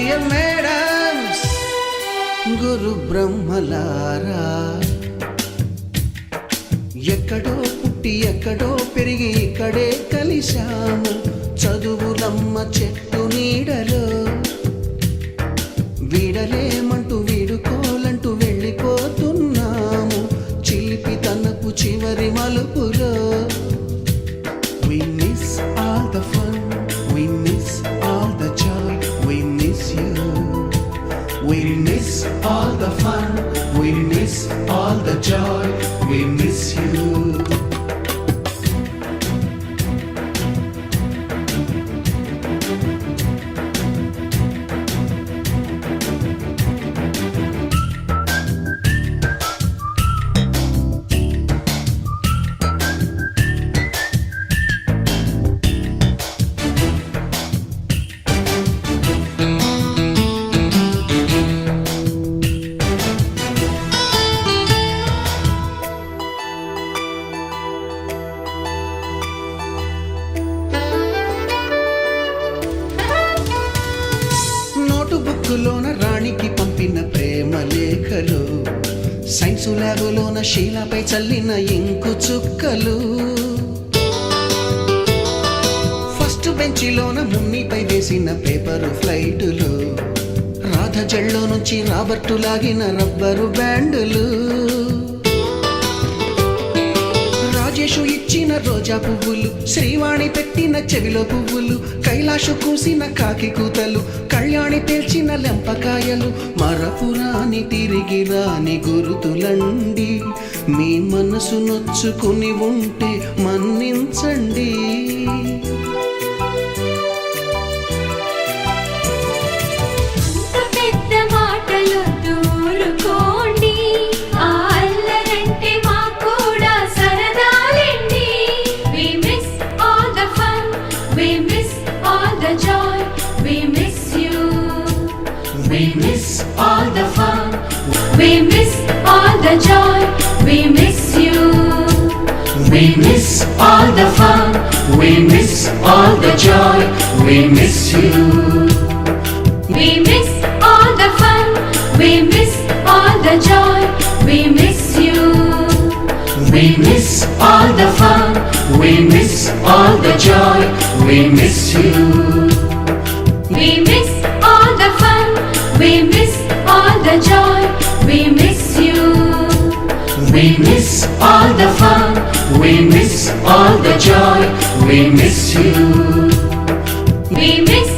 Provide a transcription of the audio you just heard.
Dear madams, గురు బ్రహ్మలారా, ఎక్కడో పుట్టి ఎక్కడో పెరిగి ఇక్కడే కలిశాము చదువులమ్మ చెట్టు నీడలో. వీడలేమంటూ వీడుకోలంటూ వెళ్ళిపోతున్నాము చిలిపి తనపు చివరి మలుపులో. We miss all the fun, we miss all the joy, we miss you. We miss all the fun, we miss all the joy, we miss you. బుక్కులోన రాణికి పంపిన ప్రేమ లేఖలు, సైన్సు ల్యాబులోన శీలపై చల్లిన ఇంకు చుక్కలు, ఫస్ట్ బెంచిలోన మున్నిపై వేసిన పేపరు ఫ్లైటులు, రాధ జల్లో నుంచి రాబర్టు లాగిన rubber బ్యాండులు, Rajesh ఇచ్చిన రోజా పువ్వులు, శ్రీవాణి పెట్టిన చెవిలో పువ్వులు, కైలాషు కూసిన కాకి కూతలు, కళ్యాణి పేల్చిన లెంపకాయలు, మరపురాని తిరిగి రాని గురుతులండి. మీ మనసు నొచ్చుకుని ఉంటే మన్నించండి. We miss all the fun, we miss all the joy, we miss you. We miss all the fun, we miss all the joy, we miss you. We miss all the fun, we miss all the joy, we miss you. We miss all the fun, we miss all the joy, we miss you. We miss all the fun, we miss all the joy, we miss you. We miss all the fun, we miss all the joy, we miss you. We miss